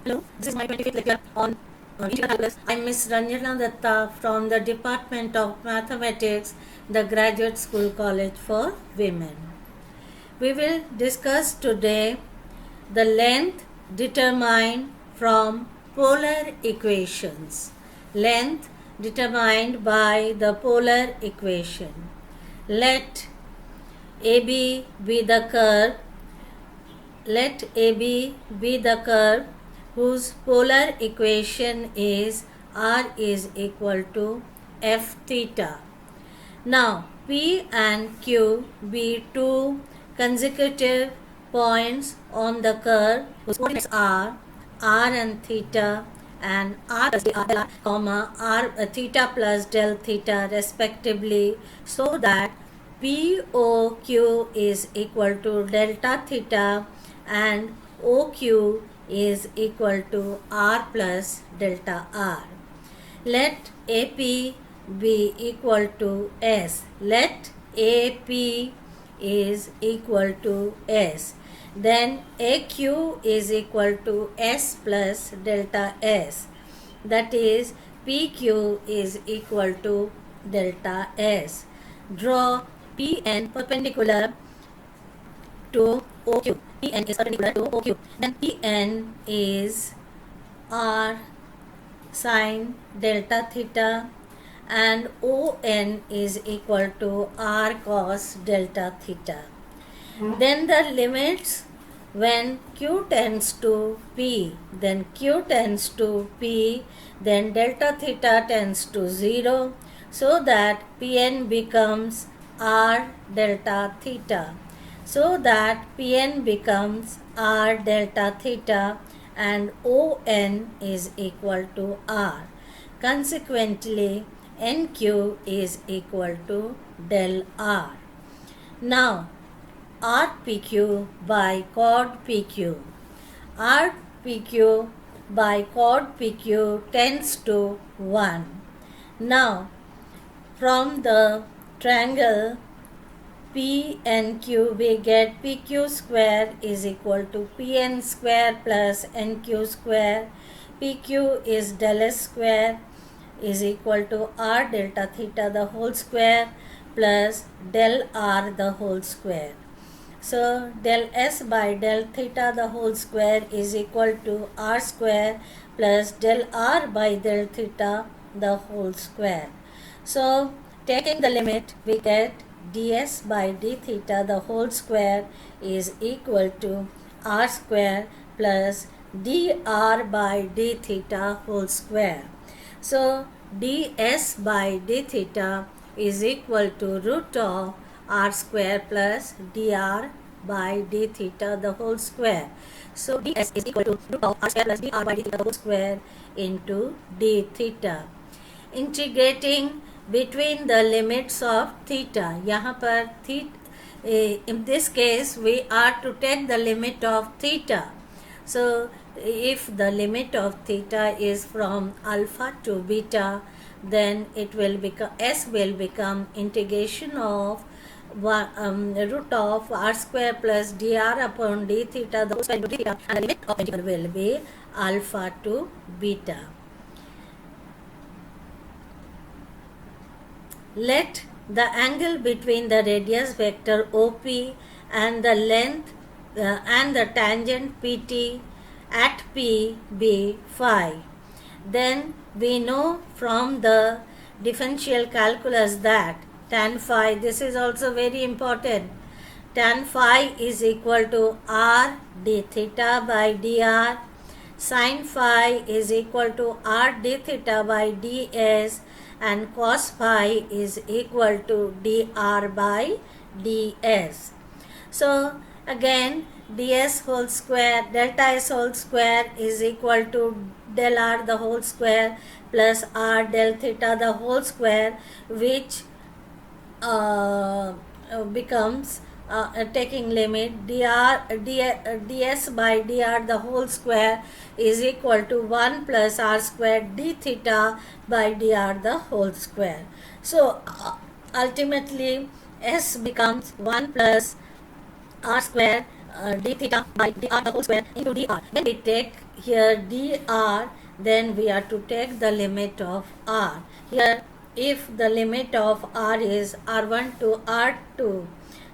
Hello, this is my 25th lecture on integral calculus. I am Miss Ranjana Datta from the Department of Mathematics, the Graduate School College for Women. We will discuss today the length determined from polar equations. Length determined by the polar equation. Let AB be the curve. Let AB be the curve whose polar equation is r is equal to f theta. Now P and Q be two consecutive points on the curve whose coordinates are r and theta and r plus del r, r theta plus del theta respectively, so that POQ is equal to delta theta and OQ is equal to r plus delta r. Let AP be equal to S. Let AP is equal to S. Then AQ is equal to S plus delta S. That is PQ is equal to delta S. Draw PN perpendicular to OQ. PN is perpendicular to OQ. Then PN is R sine delta theta and ON is equal to R cos delta theta. Then the limits when Q tends to P, then Q tends to P, then delta theta tends to 0, so that Pn becomes R delta theta. So that Pn becomes R delta theta and On is equal to R. Consequently, NQ is equal to del R. Now, RPQ by chord PQ. RPQ by chord PQ tends to 1. Now, from the triangle P and Q, we get PQ square is equal to PN square plus NQ square. PQ is del S square is equal to R delta theta the whole square plus del R the whole square. So del S by del theta the whole square is equal to R square plus del R by del theta the whole square. So taking the limit, we get ds by d theta the whole square is equal to r square plus dr by d theta whole square. So ds by d theta is equal to root of r square plus dr by d theta the whole square. So ds is equal to root of r square plus dr by d theta the whole square into d theta. Integrating between the limits of theta. यहाँ पर in this case we are to take the limit of theta. So if the limit of theta is from alpha to beta, then it will become S will become integration of root of r square plus dr upon d theta the whole square into d theta, and the limit of integral will be alpha to beta. Let the angle between the radius vector OP and the length and the tangent PT at P be phi. Then we know from the differential calculus that tan phi, this is also very important, tan phi is equal to r d theta by dr, sin phi is equal to r d theta by ds, and cos phi is equal to dr by ds. So again, ds whole square delta s whole square is equal to del r the whole square plus r del theta the whole square, which becomes taking limit ds by dr the whole square is equal to 1 plus r square d theta by dr the whole square. So ultimately s becomes 1 plus r square d theta by dr the whole square into dr. When we take here dr, then we are to take the limit of r. Here, if the limit of r is r1 to r2,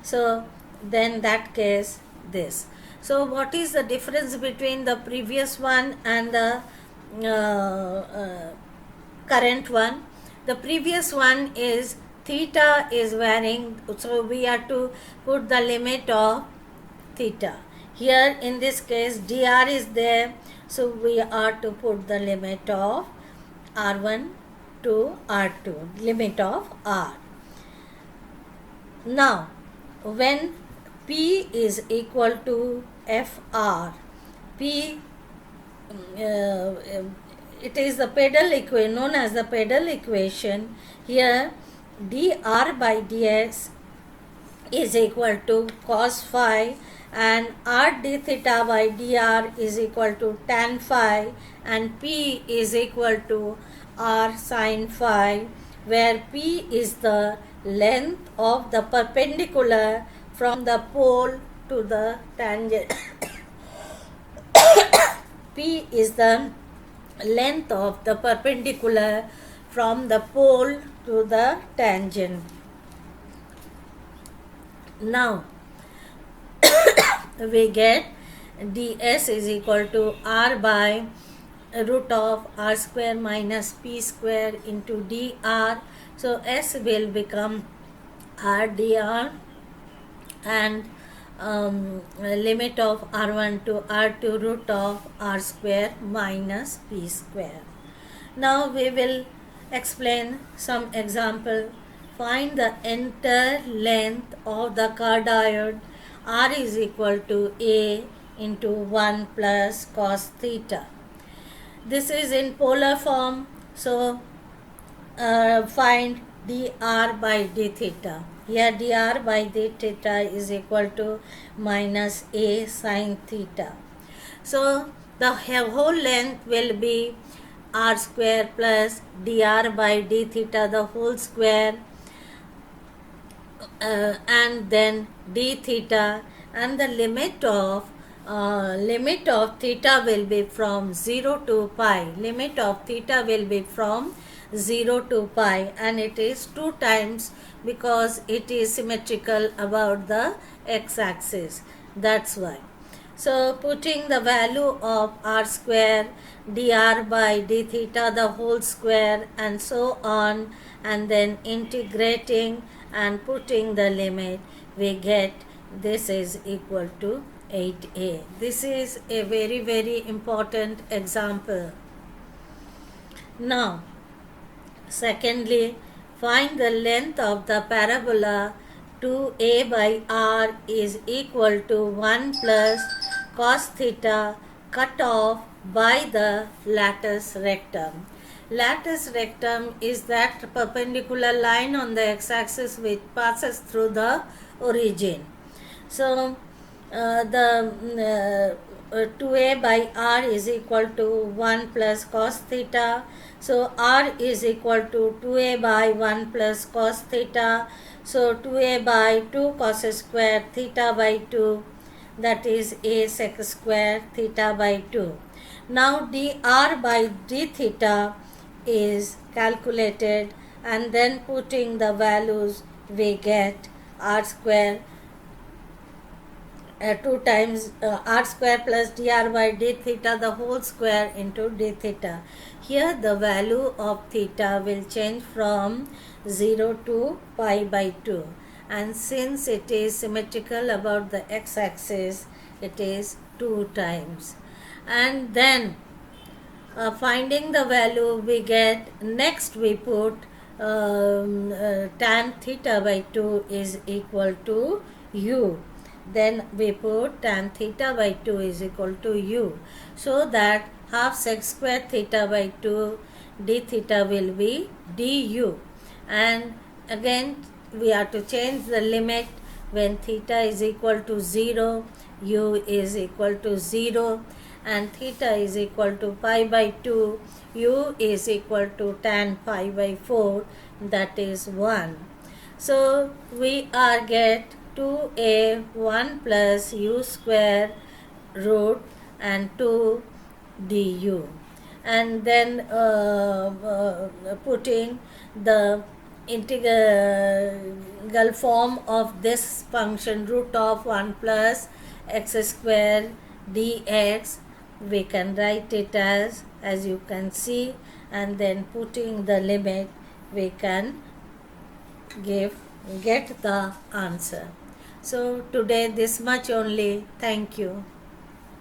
so then that case this. So what is the difference between the previous one and the current one? The previous one is theta is varying, so we have to put the limit of theta. Here in this case dr is there, so we are to put the limit of r1 to r2, limit of r. Now when p is equal to fr, p it is the pedal equation known as the pedal equation. Here dr by dx is equal to cos phi, and r d theta by dr is equal to tan phi, and p is equal to r sin phi, where p is the length of the perpendicular from the pole to the tangent. P is the length of the perpendicular from the pole to the tangent. Now we get ds is equal to r by root of r square minus p square into dr. So s will become r dr, and limit of r1 to r2 root of r square minus p square. Now we will explain some example. Find the entire length of the cardioid. R is equal to a into 1 plus cos theta. This is in polar form, so find dr by d theta. Here dr by d theta is equal to minus a sin theta. So the whole length will be r square plus dr by d theta the whole square, and then d theta, and the limit of theta will be from 0 to pi. Limit of theta will be from 0 to pi, and it is 2 times because it is symmetrical about the x-axis. That's why. So putting the value of r square dr by d theta the whole square and so on, and then integrating and putting the limit, we get this is equal to 8a. This is a very, very important example. Now, secondly, find the length of the parabola 2a by r is equal to 1 plus cos theta cut off by the latus rectum. Latus rectum is that perpendicular line on the x-axis which passes through the origin. So the 2a by r is equal to 1 plus cos theta. So r is equal to 2a by 1 plus cos theta. So 2a by 2 cos square theta by 2, that is a sec square theta by 2. Now dr by d theta is calculated, and then putting the values we get r square 2 times r square plus dr by d theta the whole square into d theta. Here the value of theta will change from 0 to pi by 2, and since it is symmetrical about the x-axis, it is 2 times. And then finding the value we get, next we put tan theta by 2 is equal to u. Then we put tan theta by 2 is equal to u, so that half sec square theta by 2 d theta will be du, and again we have to change the limit. When theta is equal to 0, u is equal to 0, and theta is equal to pi by 2, u is equal to tan pi by 4, that is 1. So we are get 2a 1 plus u square root and 2 du, and then putting the integral form of this function root of 1 plus x square dx, we can write it as you can see, and then putting the limit we can get the answer. So today this much only. Thank you.